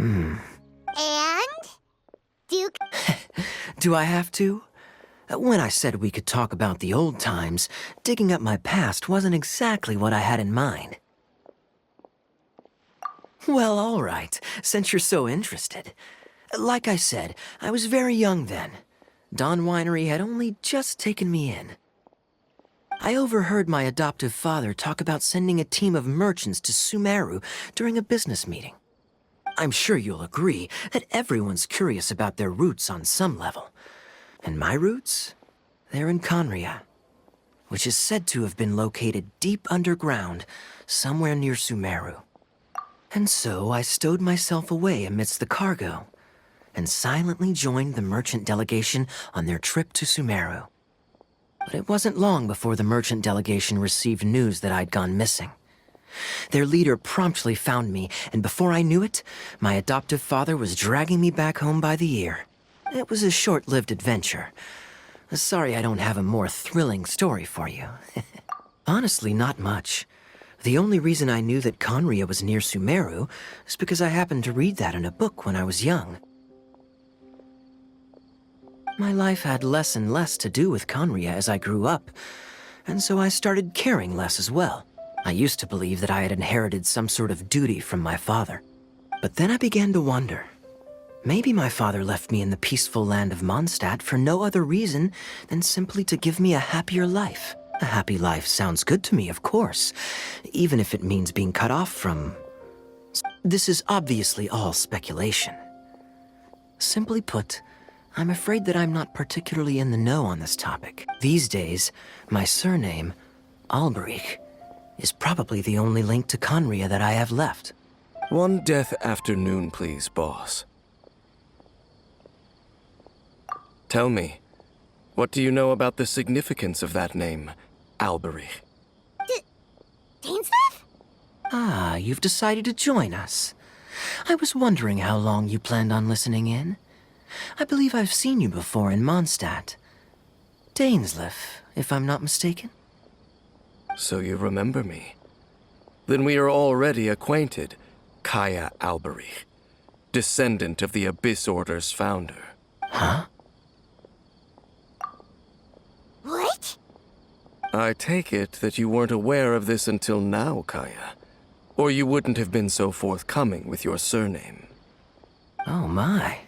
And? Duke? Do I have to? When I said we could talk about the old times, digging up my past wasn't exactly what I had in mind. Well, all right, since you're so interested. Like I said, I was very young then. Dawn Winery had only just taken me in. I overheard my adoptive father talk about sending a team of merchants to Sumeru during a business meeting. I'm sure you'll agree that everyone's curious about their roots on some level. And my roots? They're in Khaenri'ah, which is said to have been located deep underground, somewhere near Sumeru. And so I stowed myself away amidst the cargo, and silently joined the merchant delegation on their trip to Sumeru. But it wasn't long before the merchant delegation received news that I'd gone missing. Their leader promptly found me, and before I knew it, my adoptive father was dragging me back home by the ear. It was a short-lived adventure. Sorry I don't have a more thrilling story for you. Honestly, not much. The only reason I knew that Khaenri'ah was near Sumeru is because I happened to read that in a book when I was young. My life had less and less to do with Khaenri'ah as I grew up, and so I started caring less as well. I used to believe that I had inherited some sort of duty from my father. But then I began to wonder. Maybe my father left me in the peaceful land of Mondstadt for no other reason than simply to give me a happier life. A happy life sounds good to me, of course, even if it means being cut off from... This is obviously all speculation. Simply put, I'm afraid that I'm not particularly in the know on this topic. These days, my surname, Alberich, is probably the only link to Khaenri'ah that I have left. One death afternoon, please, boss. Tell me, what do you know about the significance of that name, Alberich? Dainsleif? Ah, you've decided to join us. I was wondering how long you planned on listening in. I believe I've seen you before in Mondstadt. Dainsleif, if I'm not mistaken. So you remember me. Then we are already acquainted, Kaeya Alberich, descendant of the Abyss Order's founder. Huh? What? I take it that you weren't aware of this until now, Kaeya. Or you wouldn't have been so forthcoming with your surname. Oh my.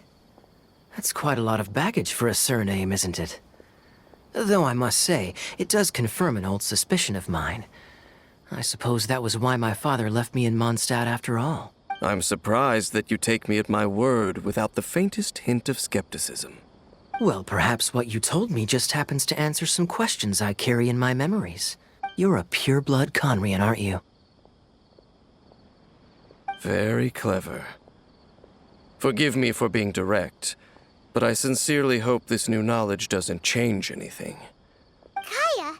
That's quite a lot of baggage for a surname, isn't it? Though I must say, it does confirm an old suspicion of mine. I suppose that was why my father left me in Mondstadt after all. I'm surprised that you take me at my word without the faintest hint of skepticism. Well, perhaps what you told me just happens to answer some questions I carry in my memories. You're a pure-blood Khaenri'ah, aren't you? Very clever. Forgive me for being direct, but I sincerely hope this new knowledge doesn't change anything. Kaeya,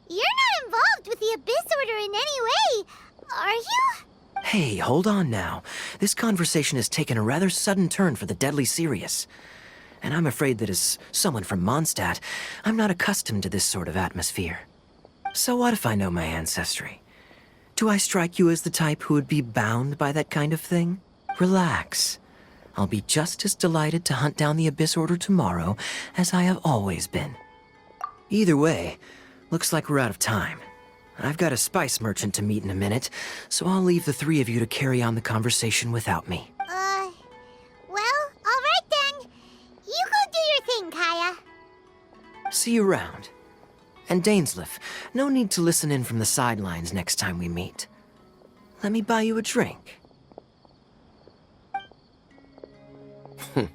you're not involved with the Abyss Order in any way, are you? Hey, hold on now. This conversation has taken a rather sudden turn for the deadly serious. And I'm afraid that as someone from Mondstadt, I'm not accustomed to this sort of atmosphere. So what if I know my ancestry? Do I strike you as the type who would be bound by that kind of thing? Relax. I'll be just as delighted to hunt down the Abyss Order tomorrow as I have always been. Either way, looks like we're out of time. I've got a spice merchant to meet in a minute, so I'll leave the three of you to carry on the conversation without me. Well, all right then. You go do your thing, Kaeya. See you around. And Dainsleif, no need to listen in from the sidelines next time we meet. Let me buy you a drink. You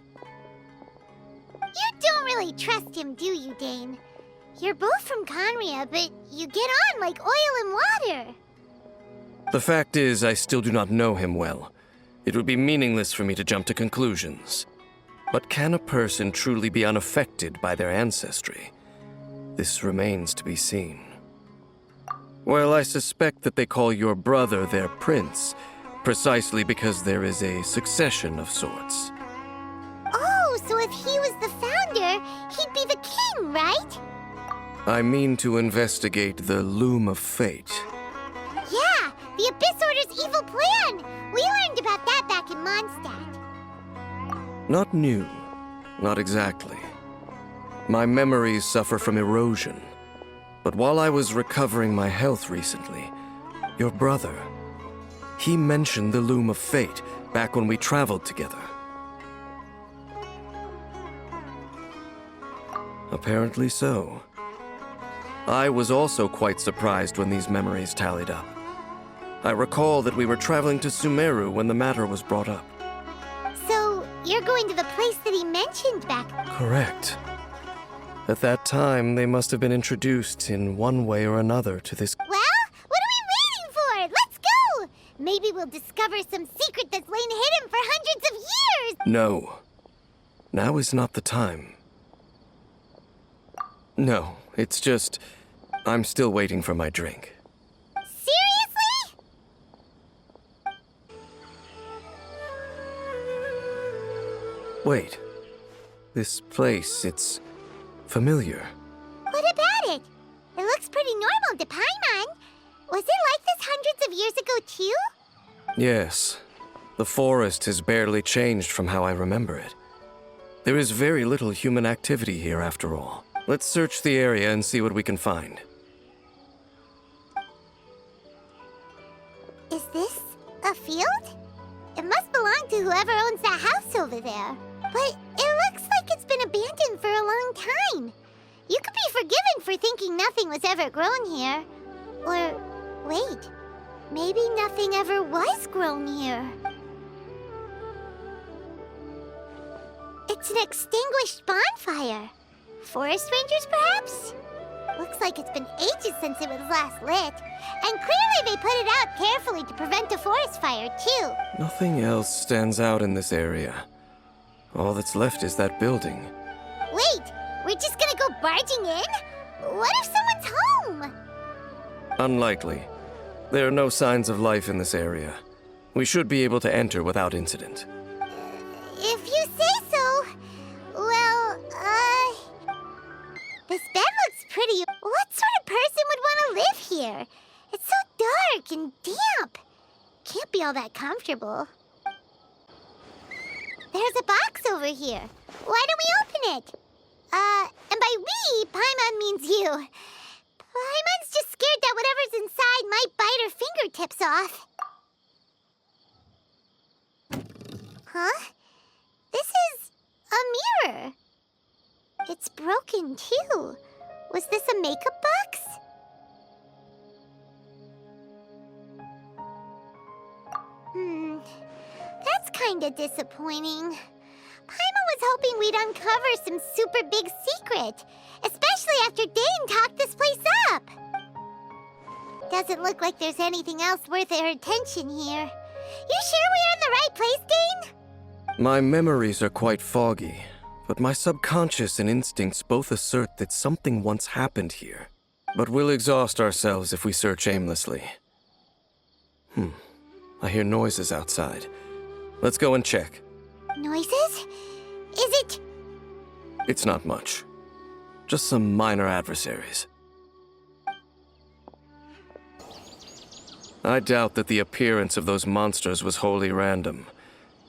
don't really trust him, do you, Dane? You're both from Khaenri'ah, but you get on like oil and water. The fact is, I still do not know him well. It would be meaningless for me to jump to conclusions. But can a person truly be unaffected by their ancestry? This remains to be seen. Well, I suspect that they call your brother their prince, precisely because there is a succession of sorts. Oh, so if he was the founder, he'd be the king, right? I mean to investigate the loom of fate. Yeah, the Abyss Order's evil plan! We learned about that back in Mondstadt. Not new. Not exactly. My memories suffer from erosion. But while I was recovering my health recently, your brother, he mentioned the Loom of Fate back when we traveled together. Apparently so. I was also quite surprised when these memories tallied up. I recall that we were traveling to Sumeru when the matter was brought up. So, you're going to the place that he mentioned back... Correct. At that time, they must have been introduced in one way or another to this... Well, what are we waiting for? Let's go! Maybe we'll discover some secret that's lain hidden for hundreds of years! No. Now is not the time. No, it's just... I'm still waiting for my drink. Seriously? Wait. This place, it's... familiar. What about it? It looks pretty normal to Paimon. Was it like this hundreds of years ago, too? Yes. The forest has barely changed from how I remember it. There is very little human activity here, after all. Let's search the area and see what we can find. Is this a field? It must belong to whoever owns that house over there. But it looks like it's been abandoned for a long time. You could be forgiven for thinking nothing was ever grown here. Or, wait, maybe nothing ever was grown here. It's an extinguished bonfire. Forest rangers, perhaps? Looks like it's been ages since it was last lit. And clearly they put it out carefully to prevent a forest fire, too. Nothing else stands out in this area. All that's left is that building. Wait, we're just gonna go barging in? What if someone's home? Unlikely. There are no signs of life in this area. We should be able to enter without incident. If you say so. Well, this bed looks pretty. What sort of person would want to live here? It's so dark and damp. Can't be all that comfortable. There's a box over here. Why don't we open it? And by we, Paimon means you. Paimon's just scared that whatever's inside might bite her fingertips off. Huh? This is a mirror. It's broken, too. Was this a makeup box? That's kinda disappointing. Paimon was hoping we'd uncover some super big secret, especially after Dane talked this place up. Doesn't look like there's anything else worth her attention here. You sure we're in the right place, Dane? My memories are quite foggy, but my subconscious and instincts both assert that something once happened here. But we'll exhaust ourselves if we search aimlessly. I hear noises outside. Let's go and check. Noises? Is it... It's not much. Just some minor adversaries. I doubt that the appearance of those monsters was wholly random.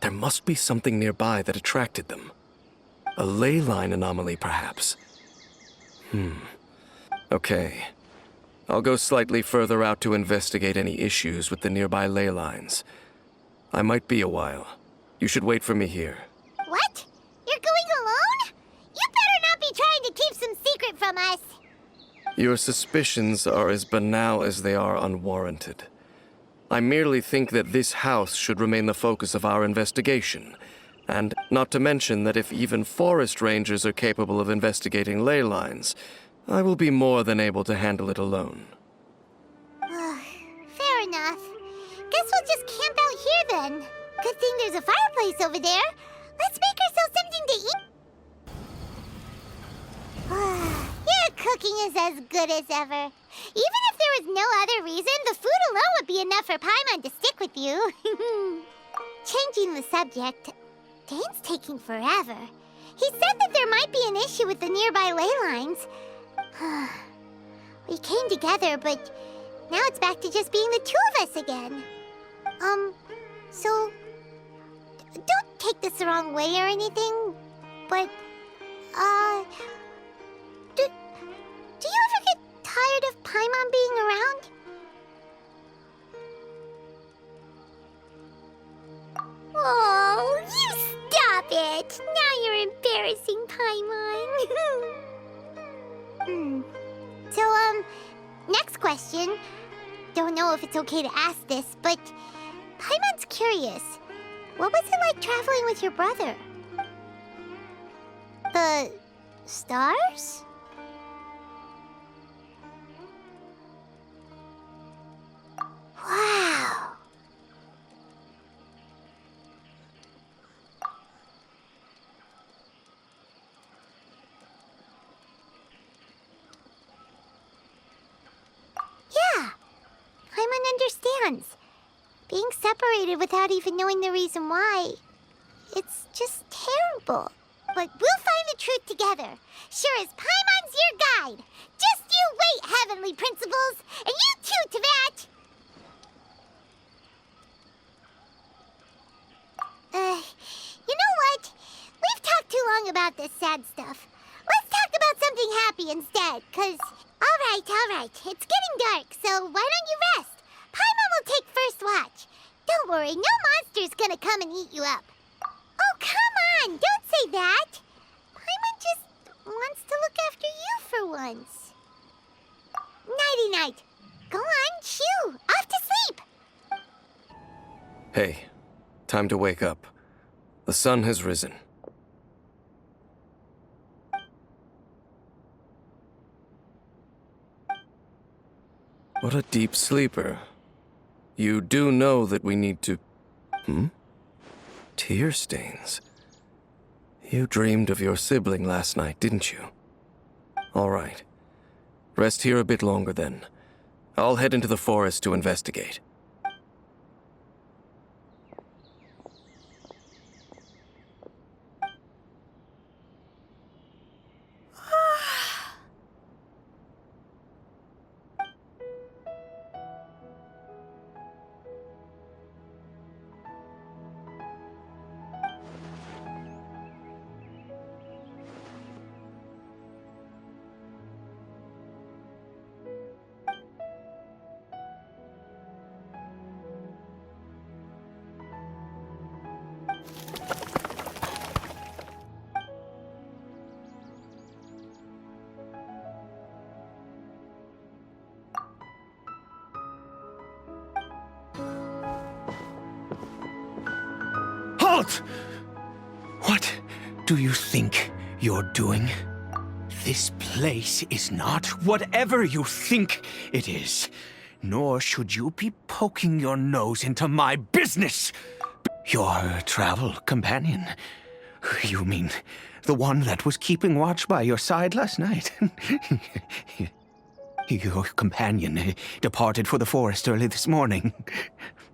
There must be something nearby that attracted them. A ley line anomaly, perhaps. Okay. I'll go slightly further out to investigate any issues with the nearby ley lines. I might be a while. You should wait for me here. What? You're going alone? You better not be trying to keep some secret from us. Your suspicions are as banal as they are unwarranted. I merely think that this house should remain the focus of our investigation. And not to mention that if even forest rangers are capable of investigating ley lines, I will be more than able to handle it alone. Fair enough. Guess we'll just camp out here then. Good thing there's a fireplace over there. Let's make ourselves something to eat. Your cooking is as good as ever. Even if there was no other reason, the food alone would be enough for Paimon to stick with you. Changing the subject, Dane's taking forever. He said that there might be an issue with the nearby ley lines. We came together, but now it's back to just being the two of us again. So, don't take this the wrong way or anything, but, do you ever get tired of Paimon being around? Oh, you stop it! Now you're embarrassing Paimon. So, next question. Don't know if it's okay to ask this, but Paimon's curious. What was it like traveling with your brother? The stars? Wow. Yeah, Paimon understands. Being separated without even knowing the reason why, it's just terrible. But we'll find the truth together. Sure as Paimon's your guide. Just you wait, heavenly principles, and you too, Teyvat! You know what? We've talked too long about this sad stuff. Let's talk about something happy instead, 'cause... All right. It's getting dark, so why don't you rest? Paimon will take first watch. Don't worry, no monster's gonna come and eat you up. Oh, come on, don't say that. Paimon just wants to look after you for once. Nighty-night. Go on, shoo, off to sleep. Hey, time to wake up. The sun has risen. What a deep sleeper. You do know that we need to... Tear stains. You dreamed of your sibling last night, didn't you? All right. Rest here a bit longer then. I'll head into the forest to investigate. Halt! What do you think you're doing? This place is not whatever you think it is. Nor should you be poking your nose into my business. Your travel companion. You mean the one that was keeping watch by your side last night? Your companion departed for the forest early this morning.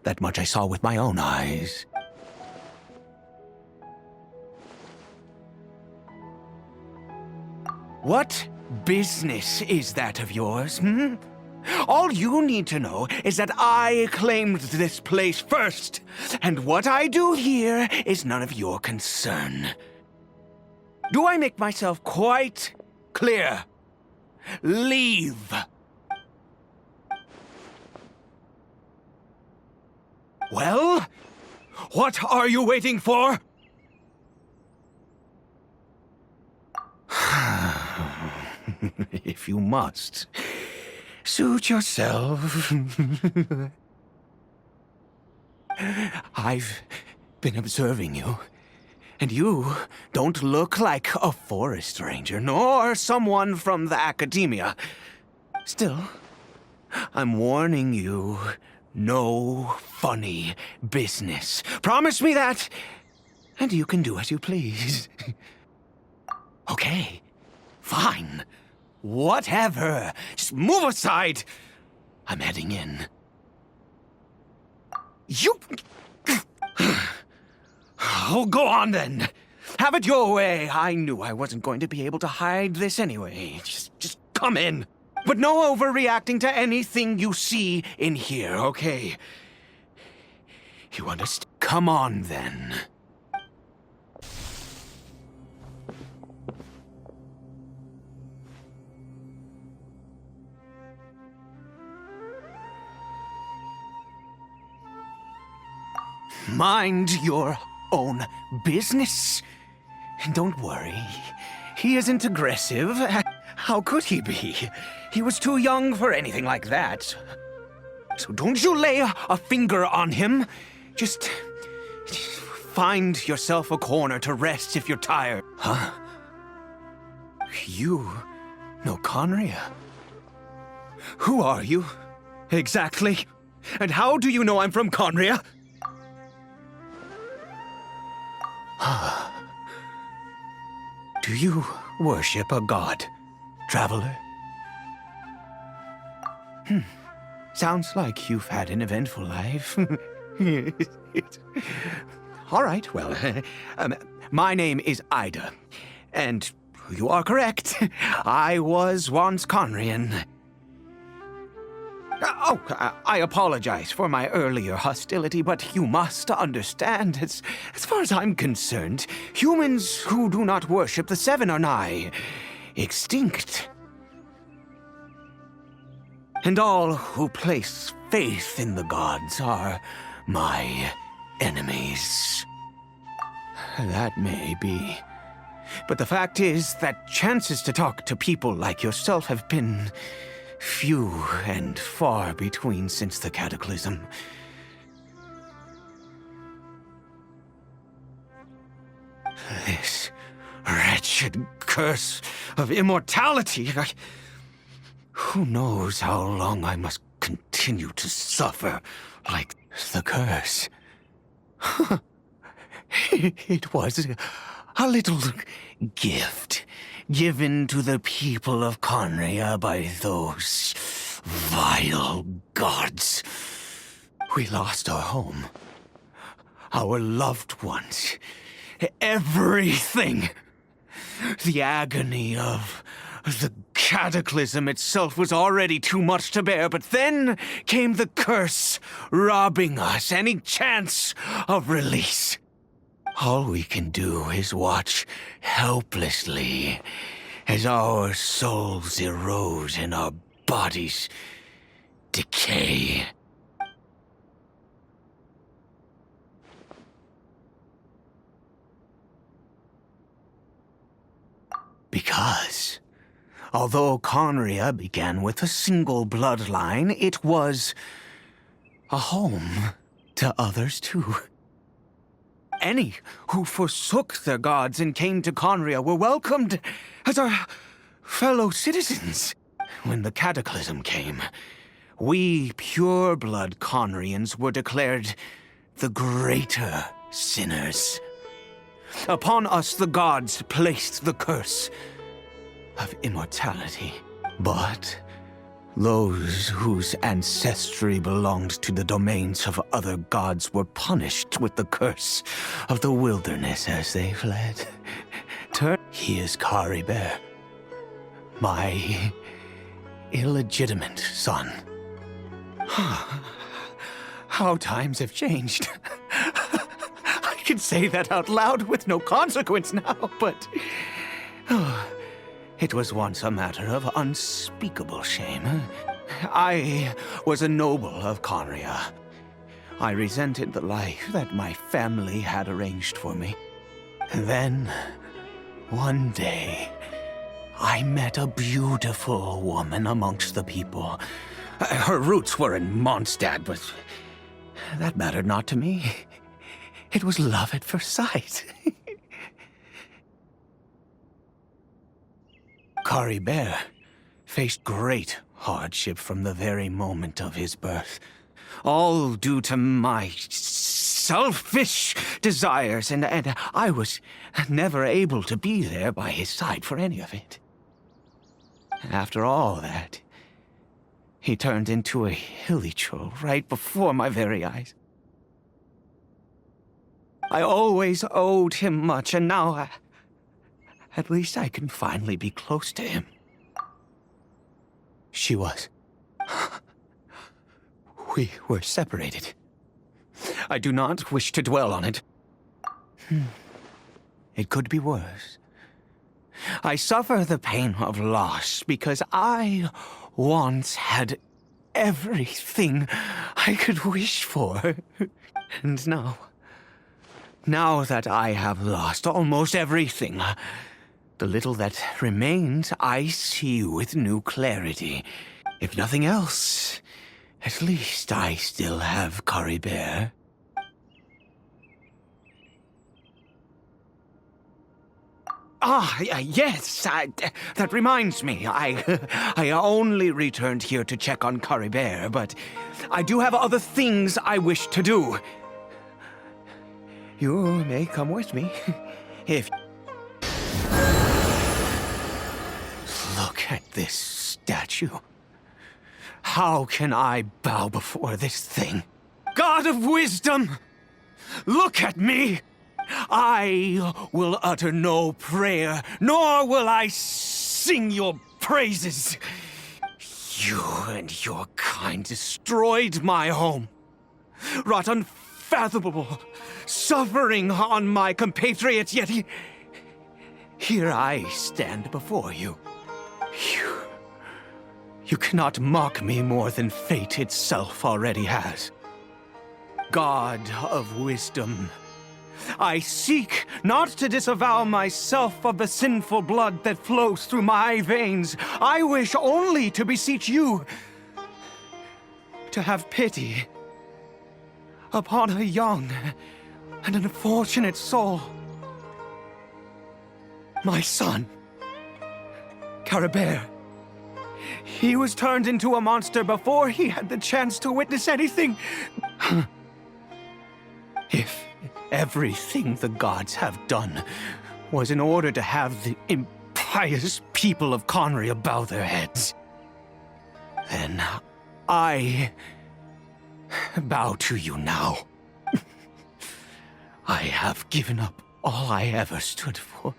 That much I saw with my own eyes. What business is that of yours, All you need to know is that I claimed this place first, and what I do here is none of your concern. Do I make myself quite clear? Leave. Well, what are you waiting for? If you must, suit yourself. I've been observing you, and you don't look like a forest ranger, nor someone from the academia. Still, I'm warning you, no funny business. Promise me that, and you can do as you please. Okay, fine. Whatever. Just move aside. I'm heading in. You... Oh, go on then. Have it your way. I knew I wasn't going to be able to hide this anyway. Just come in. But no overreacting to anything you see in here, okay? You understand? Come on then. mind your own business. Don't worry. He isn't aggressive. How could he be? He was too young for anything like that. So don't you lay a finger on him. Just find yourself a corner to rest if you're tired. Huh? You know Khaenri'ah? Who are you? Exactly. And how do you know I'm from Khaenri'ah? Do you worship a god, traveler? Sounds like you've had an eventful life. All right, well, my name is Ida, and you are correct. I was once Khaenri'an. I apologize for my earlier hostility, but you must understand, as far as I'm concerned, humans who do not worship the Seven are nigh extinct. And all who place faith in the gods are my enemies. That may be. But the fact is that chances to talk to people like yourself have been few and far between since the cataclysm. This wretched curse of immortality. Who knows how long I must continue to suffer like the curse? It was a little gift given to the people of Khaenri'ah by those vile gods. We lost our home, our loved ones, everything. The agony of the cataclysm itself was already too much to bear, but then came the curse, robbing us any chance of release. All we can do is watch helplessly as our souls erode and our bodies decay. Because, although Khaenri'ah began with a single bloodline, it was a home to others too. Any who forsook their gods and came to Khaenri'ah were welcomed as our fellow citizens. When the cataclysm came, we pure-blood Khaenri'ans were declared the greater sinners. Upon us the gods placed the curse of immortality. But those whose ancestry belonged to the domains of other gods were punished with the curse of the wilderness as they fled. He is Caribert, my illegitimate son. How times have changed. I can say that out loud with no consequence now, but it was once a matter of unspeakable shame. I was a noble of Khaenri'ah. I resented the life that my family had arranged for me. Then, one day, I met a beautiful woman amongst the people. Her roots were in Mondstadt, but that mattered not to me. It was love at first sight. Caribert faced great hardship from the very moment of his birth. All due to my selfish desires, and I was never able to be there by his side for any of it. After all that, he turned into a hilly troll right before my very eyes. I always owed him much, and now at least I can finally be close to him. She was. We were separated. I do not wish to dwell on it. It could be worse. I suffer the pain of loss because I once had everything I could wish for. And now Now that I have lost almost everything, the little that remains I see with new clarity. If nothing else, at least I still have Caribert. Yes, that reminds me. I only returned here to check on Caribert, but I do have other things I wish to do. You may come with me, if... Look at this statue. How can I bow before this thing? God of wisdom! Look at me! I will utter no prayer, nor will I sing your praises. You and your kind destroyed my home, wrought unfathomable suffering on my compatriots, yet here I stand before you. You cannot mock me more than fate itself already has. God of wisdom, I seek not to disavow myself of the sinful blood that flows through my veins. I wish only to beseech you to have pity upon a young and unfortunate soul. My son, Caribert. He was turned into a monster before he had the chance to witness anything. If everything the gods have done was in order to have the impious people of Khaenri'ah bow their heads, then I bow to you now. I have given up all I ever stood for.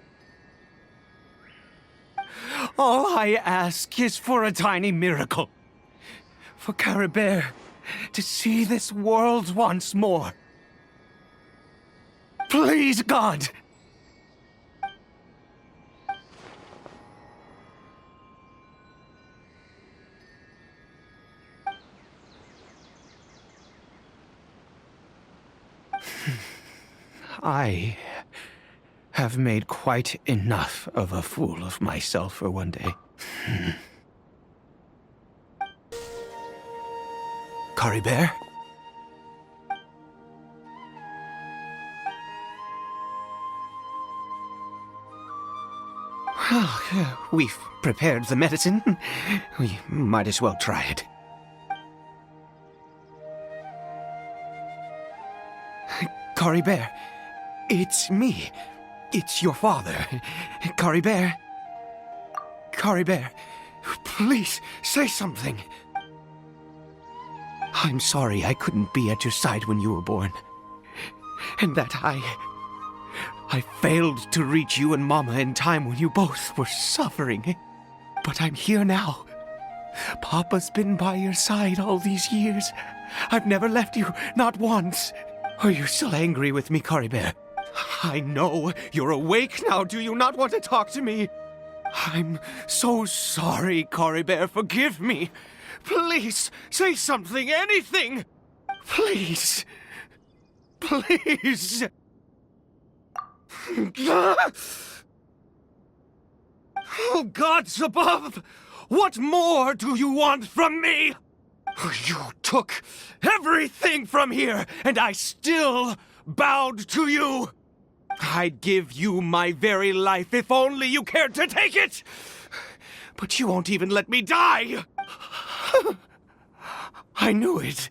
All I ask is for a tiny miracle. For Caribert to see this world once more. Please, God! I have made quite enough of a fool of myself for one day. Caribert? Well, we've prepared the medicine. We might as well try it. Caribert, it's me. It's your father. Caribert. Caribert, please say something. I'm sorry I couldn't be at your side when you were born. And that I failed to reach you and Mama in time when you both were suffering. But I'm here now. Papa's been by your side all these years. I've never left you, not once. Are you still angry with me, Caribert? I know you're awake now. Do you not want to talk to me? I'm so sorry, Caribert. Forgive me. Please, say something, anything. Please. Please. Oh, gods above! What more do you want from me? You took everything from here, and I still bowed to you. I'd give you my very life if only you cared to take it. But you won't even let me die. I knew it.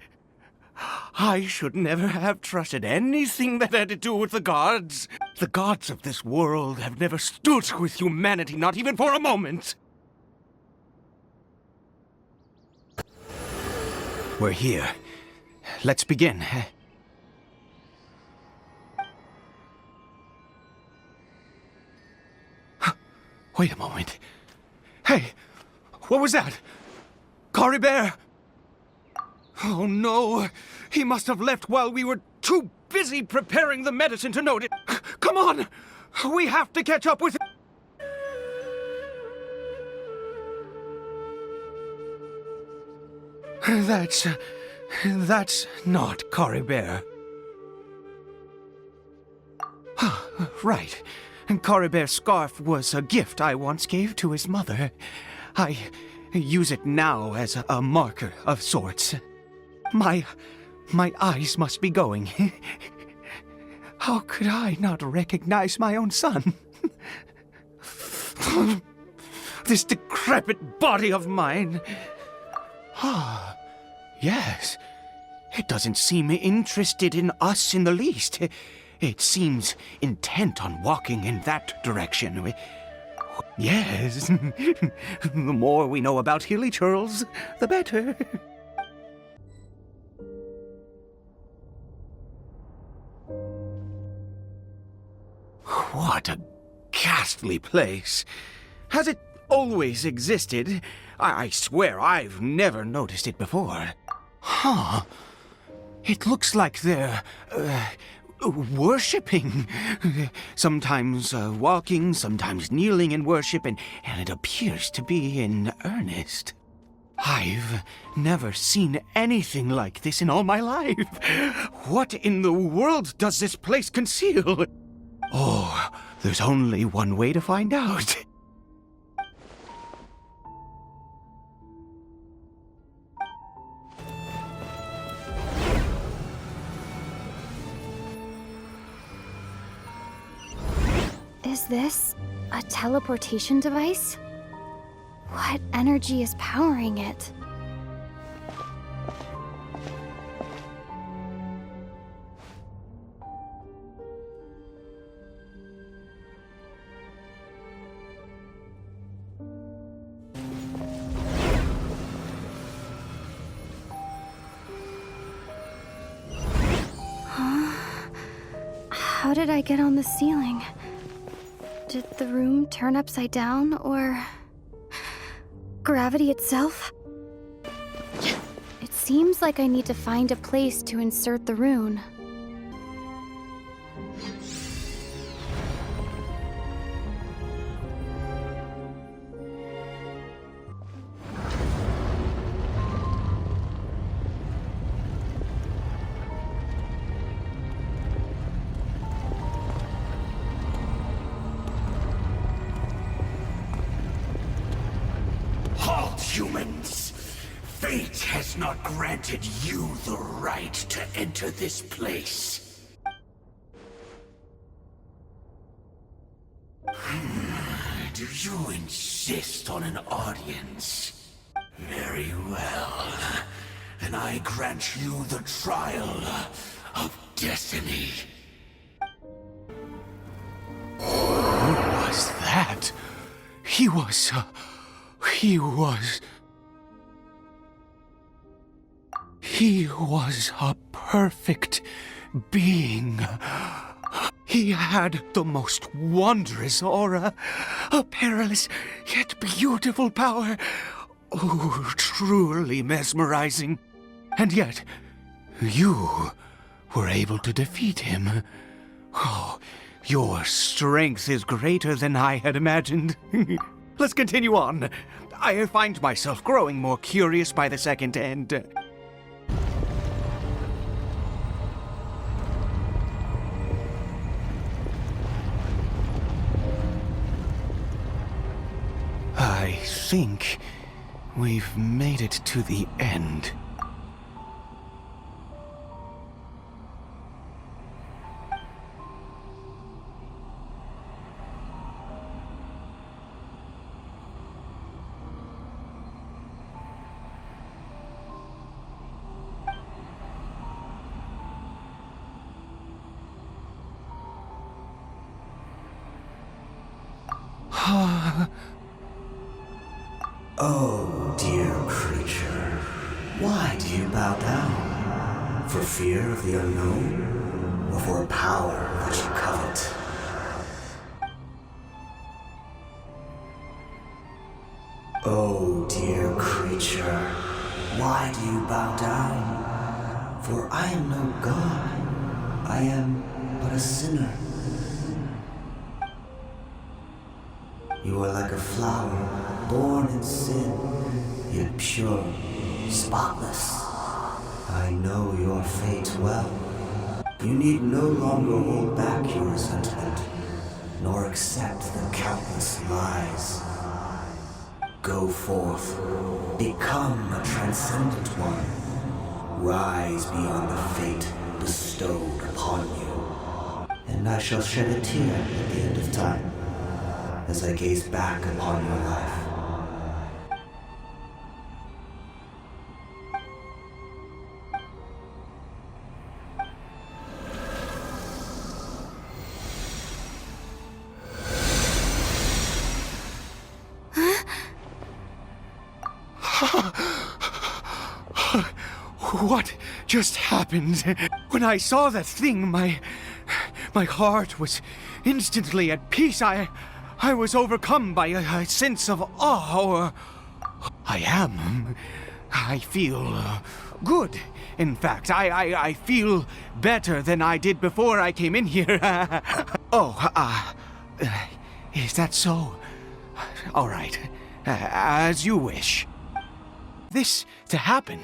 I should never have trusted anything that had to do with the gods. The gods of this world have never stood with humanity, not even for a moment. We're here. Let's begin. Wait a moment. Hey, what was that? Caribert! Oh no, he must have left while we were too busy preparing the medicine to note it. Come on, we have to catch up with him. That's not Caribert. Right. Caribert's scarf was a gift I once gave to his mother. I use it now as a marker of sorts. My eyes must be going. How could I not recognize my own son? This decrepit body of mine. Ah, yes. It doesn't seem interested in us in the least. It seems intent on walking in that direction. Yes. The more we know about Hilly Churls, the better. What a ghastly place. Has it always existed? I swear I've never noticed it before. Huh. It looks like they're, worshipping. Sometimes walking, sometimes kneeling in worship, and it appears to be in earnest. I've never seen anything like this in all my life. What in the world does this place conceal? Oh, there's only one way to find out. Is this a teleportation device? What energy is powering it? How did I get on the ceiling? Did the room turn upside down, or gravity itself? It seems like I need to find a place to insert the rune. Humans, fate has not granted you the right to enter this place. Do you insist on an audience? Very well. Then I grant you the trial of destiny. Who was that? He was a perfect being. He had the most wondrous aura, a perilous yet beautiful power. Oh, truly mesmerizing. And yet, you were able to defeat him. Oh, your strength is greater than I had imagined. Let's continue on. I find myself growing more curious by the second, and... I think we've made it to the end. Oh, dear creature, why do you bow down? For fear of the unknown, or for a power that you covet? Oh, dear creature, why do you bow down? For I am no god, I am but a sinner. You are like a flower, born in sin, yet pure, spotless. I know your fate well. You need no longer hold back your resentment, nor accept the countless lies. Go forth, become a transcendent one. Rise beyond the fate bestowed upon you. And I shall shed a tear at the end of time, as I gaze back upon your life. What just happened? When I saw that thing, my heart was instantly at peace. I was overcome by a sense of awe. I feel good. In fact, I feel better than I did before I came in here. Is that so? All right, as you wish. This to happen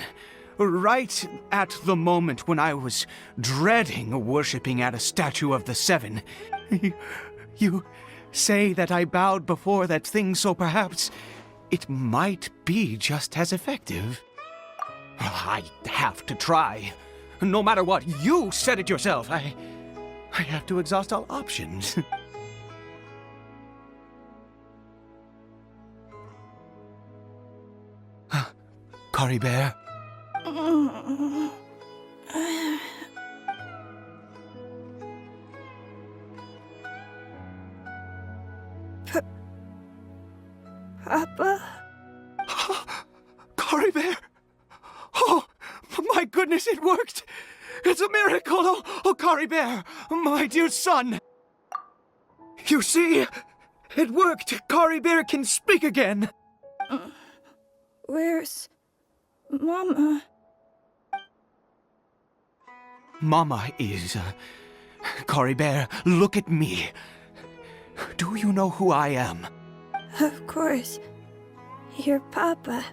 right at the moment when I was dreading worshipping at a statue of the Seven. You say that I bowed before that thing, so perhaps it might be just as effective. I have to try. No matter what, you said it yourself. I have to exhaust all options. Caribert. Papa? Caribert! Oh, my goodness, it worked! It's a miracle! Oh, Caribert, my dear son! You see, it worked! Caribert can speak again! Where's Mama? Mama is... Caribert, look at me. Do you know who I am? Of course. Your Papa.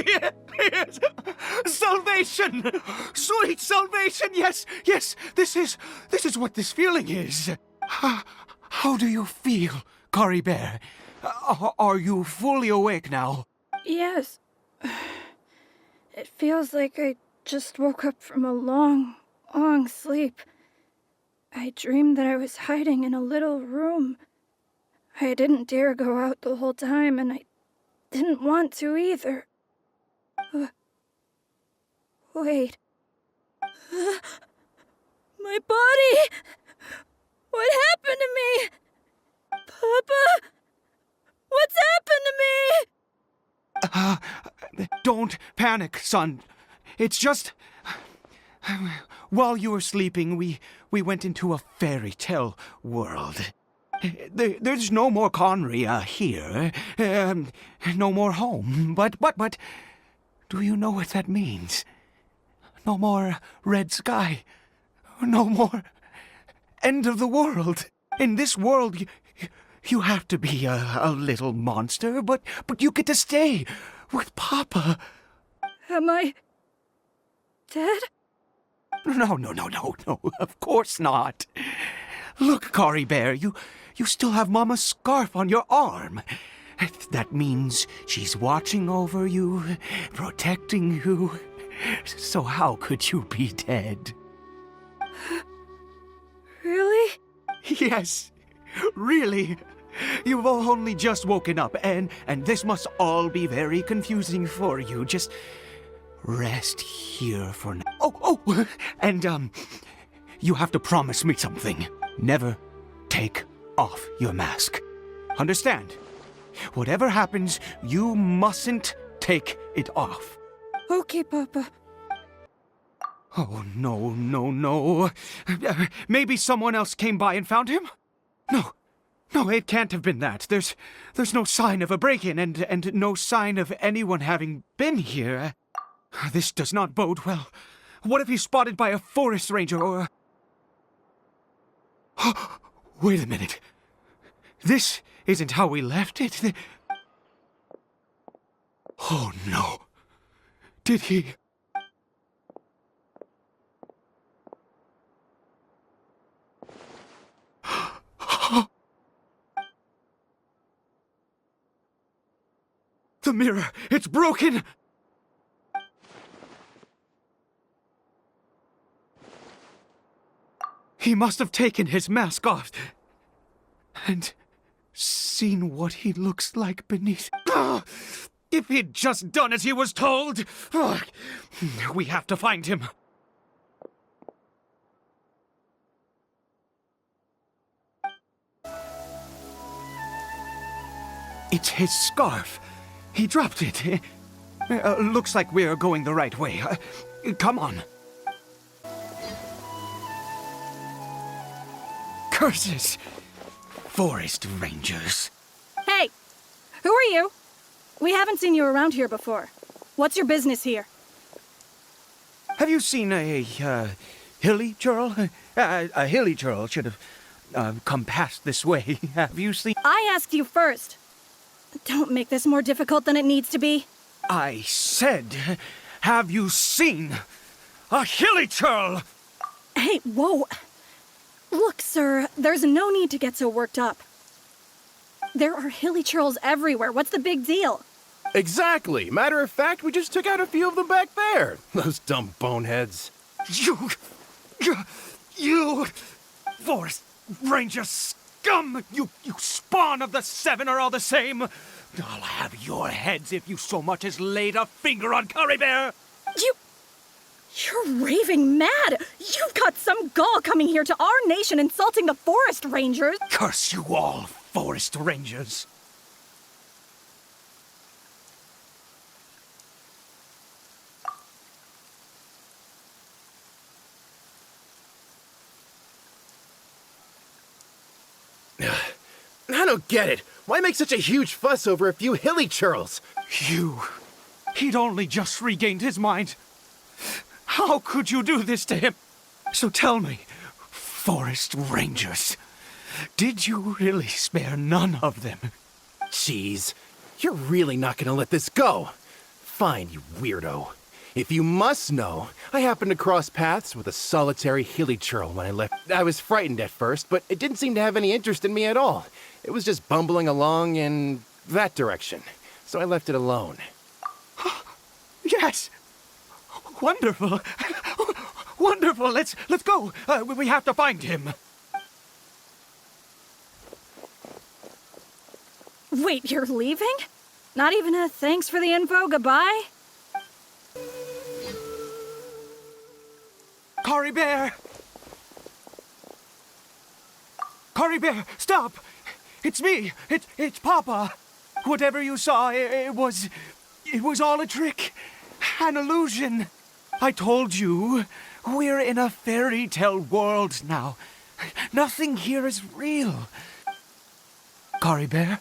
Yes! Salvation! Sweet salvation! Yes, yes! This is what this feeling is. How do you feel, Caribert? Are you fully awake now? Yes. It feels like I just woke up from a long, long sleep. I dreamed that I was hiding in a little room. I didn't dare go out the whole time, and I didn't want to either. Wait. My body! What happened to me? Papa? What's happened to me? Don't panic, son. It's just... While you were sleeping, we went into a fairy tale world. There's no more Khaenri'ah here. No more home. But... Do you know what that means? No more red sky. No more end of the world. In this world, you have to be a little monster, but you get to stay with Papa. Am I dead? No, of course not. Look, Caribert, you still have Mama's scarf on your arm. That means she's watching over you, protecting you. So how could you be dead? Really? Yes, really. You've only just woken up, and this must all be very confusing for you. Just rest here for now. Oh, and you have to promise me something. Never take off your mask. Understand? Whatever happens, you mustn't take it off. Okay, Papa. Oh, no. Maybe someone else came by and found him? No, it can't have been that. There's no sign of a break-in and no sign of anyone having been here. This does not bode well. What if he's spotted by a forest ranger or... Wait a minute. This isn't how we left it. Oh, no. Did he... The mirror! It's broken! He must have taken his mask off and seen what he looks like beneath. Ah! If he'd just done as he was told! Ah! We have to find him. It's his scarf. He dropped it. Looks like we're going the right way. Come on. Curses! Forest rangers. Hey! Who are you? We haven't seen you around here before. What's your business here? Have you seen a hilly churl? A hilly churl should have come past this way. Have you seen? I asked you first. Don't make this more difficult than it needs to be. I said, have you seen a hilly churl? Hey, whoa. Look, sir, there's no need to get so worked up. There are hilly churls everywhere. What's the big deal? Exactly. Matter of fact, we just took out a few of them back there. Those dumb boneheads. You forest ranger scum! You spawn of the Seven are all the same. I'll have your heads if you so much as laid a finger on Caribert. You're raving mad! You've got some gall coming here to our nation insulting the forest rangers! Curse you all, forest rangers! I don't get it. Why make such a huge fuss over a few hilly churls? He'd only just regained his mind. How could you do this to him? So tell me, forest rangers, did you really spare none of them? Jeez, you're really not gonna let this go. Fine, you weirdo. If you must know, I happened to cross paths with a solitary hilly churl when I left. I was frightened at first, but it didn't seem to have any interest in me at all. It was just bumbling along in that direction, so I left it alone. Yes! Wonderful! Wonderful! Let's go! We have to find him! Wait, you're leaving? Not even a thanks for the info, goodbye? Caribert! Caribert, stop! It's me! It's Papa! Whatever you saw, it was all a trick. An illusion. I told you, we're in a fairy tale world now. Nothing here is real. Caribert?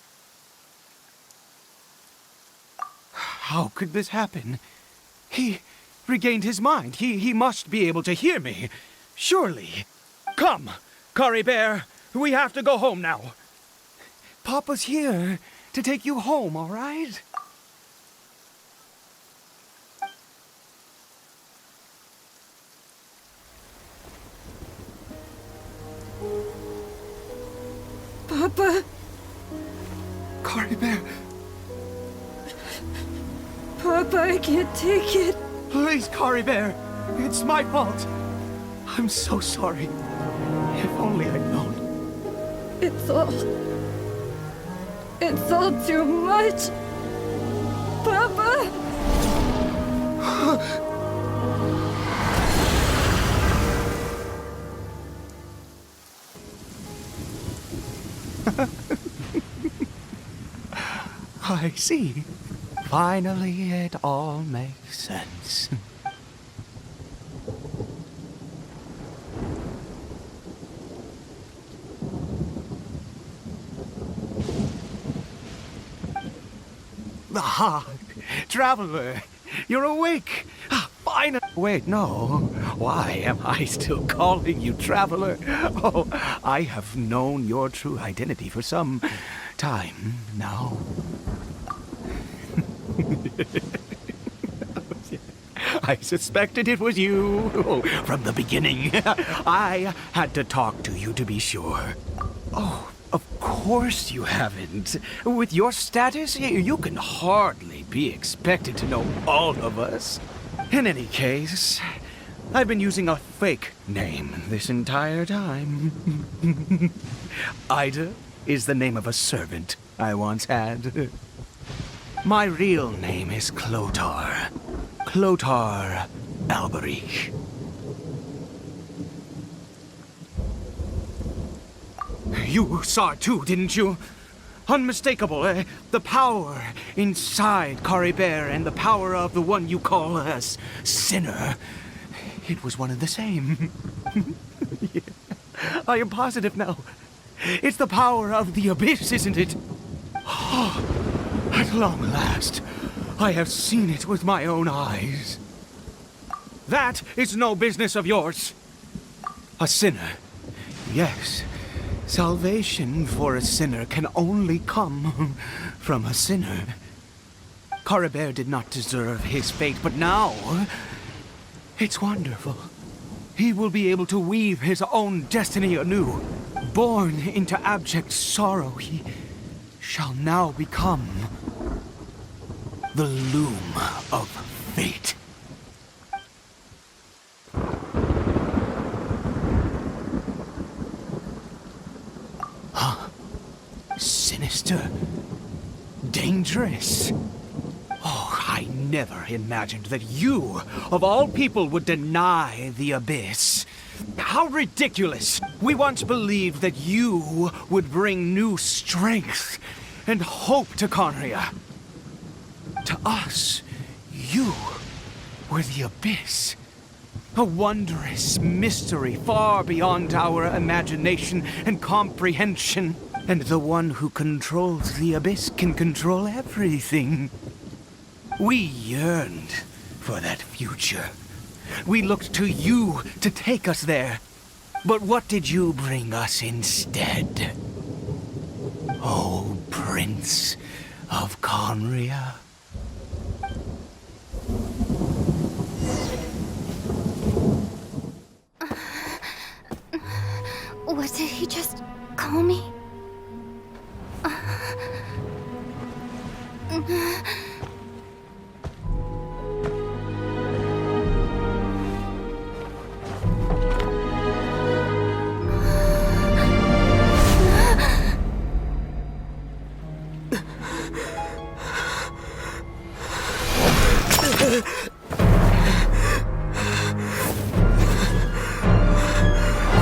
How could this happen? He regained his mind. He must be able to hear me. Surely. Come, Caribert. We have to go home now. Papa's here to take you home, all right? Papa? Caribert, Papa, I can't take it. please, Caribert. It's my fault. I'm so sorry. If only I'd known. It's all too much. Papa? I see. Finally, it all makes sense. Ah, traveler, you're awake. Fine. Wait, no. Why am I still calling you traveler? Oh, I have known your true identity for some time now. I suspected it was you from the beginning. I had to talk to you to be sure. Oh, Of course you haven't. With your status, you can hardly be expected to know all of us. In any case, I've been using a fake name this entire time. Ida is the name of a servant I once had. My real name is Clotar. Clotar Alberich. You saw it too, didn't you? Unmistakable, eh? The power inside Caribert and the power of the one you call a sinner. It was one and the same. Yeah. I am positive now. It's the power of the abyss, isn't it? Oh, at long last, I have seen it with my own eyes. That is no business of yours. A sinner, yes. Salvation for a sinner can only come from a sinner. Caribert did not deserve his fate, but now it's wonderful. He will be able to weave his own destiny anew. Born into abject sorrow, he shall now become the loom of fate. Sinister. Dangerous. Oh, I never imagined that you, of all people, would deny the abyss. How ridiculous! We once believed that you would bring new strength and hope to Khaenri'ah. To us, you were the abyss. A wondrous mystery far beyond our imagination and comprehension. And the one who controls the abyss can control everything. We yearned for that future. We looked to you to take us there. But what did you bring us instead? Oh, Prince of Khaenri'ah. What did he just call me?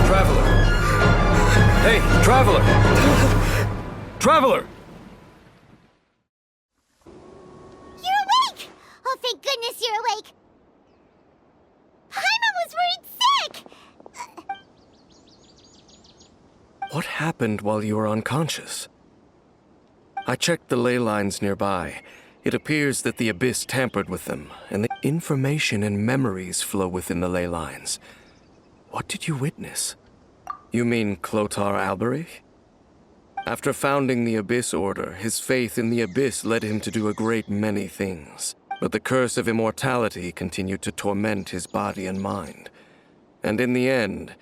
Traveler! Hey, Traveler! Traveler! You're awake! Oh, thank goodness you're awake! Paimon was worried sick! What happened while you were unconscious? I checked the ley lines nearby. It appears that the abyss tampered with them, and the information and memories flow within the ley lines. What did you witness? You mean Clotar Alberich? After founding the Abyss Order, his faith in the Abyss led him to do a great many things. But the curse of immortality continued to torment his body and mind. And in the end,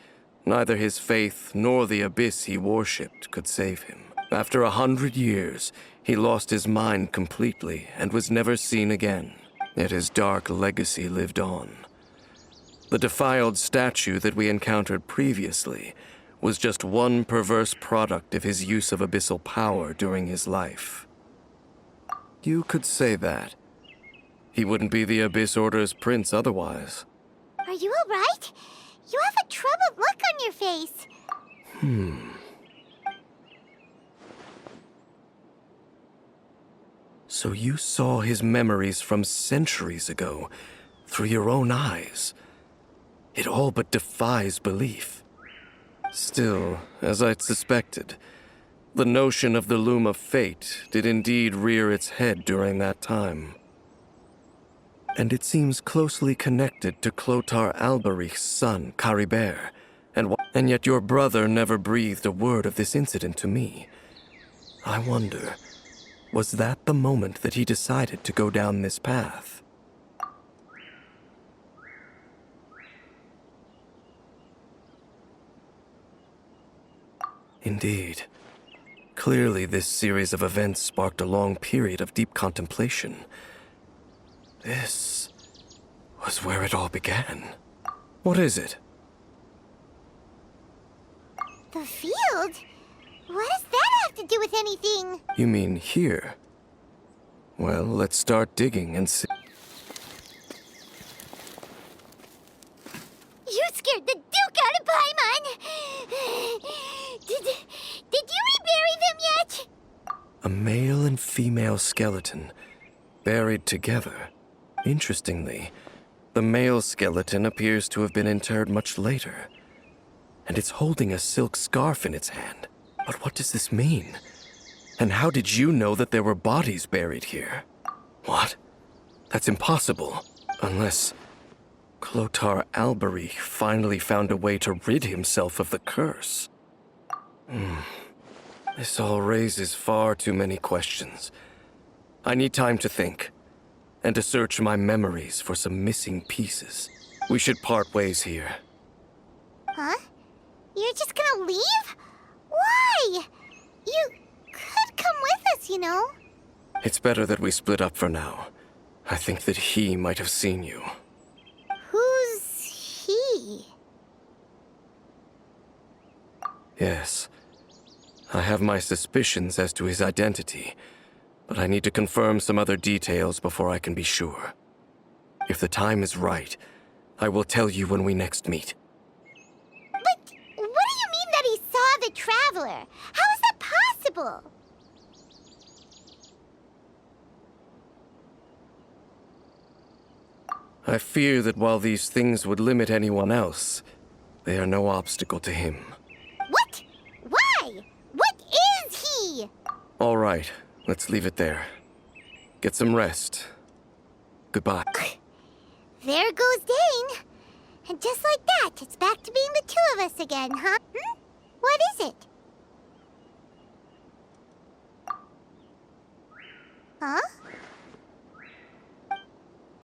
neither his faith nor the Abyss he worshipped could save him. After 100 years, he lost his mind completely and was never seen again. Yet his dark legacy lived on. The defiled statue that we encountered previously was just one perverse product of his use of abyssal power during his life. You could say that. He wouldn't be the Abyss Order's prince otherwise. Are you alright? You have a troubled look on your face. So you saw his memories from centuries ago through your own eyes. It all but defies belief. Still, as I'd suspected, the notion of the loom of fate did indeed rear its head during that time. And it seems closely connected to Clotar Alberich's son, Caribert, and yet your brother never breathed a word of this incident to me. I wonder, was that the moment that he decided to go down this path? Indeed. Clearly, this series of events sparked a long period of deep contemplation. This was where it all began. What is it? The field? What does that have to do with anything? You mean here? Well, let's start digging and see. You scared the Duke out of Paimon! Did you rebury them yet? A male and female skeleton, buried together. Interestingly, the male skeleton appears to have been interred much later, and it's holding a silk scarf in its hand. But what does this mean? And how did you know that there were bodies buried here? What? That's impossible. Unless Clotar Alberich finally found a way to rid himself of the curse. This all raises far too many questions. I need time to think, and to search my memories for some missing pieces. We should part ways here. Huh? You're just gonna leave? Why? You could come with us, you know. It's better that we split up for now. I think that he might have seen you. Who's he? Yes. I have my suspicions as to his identity, but I need to confirm some other details before I can be sure. If the time is right, I will tell you when we next meet. But what do you mean that he saw the Traveler? How is that possible? I fear that while these things would limit anyone else, they are no obstacle to him. What? Why? What is he? All right, let's leave it there. Get some rest. Goodbye. There goes Dane. And just like that, it's back to being the two of us again, huh? What is it? Huh?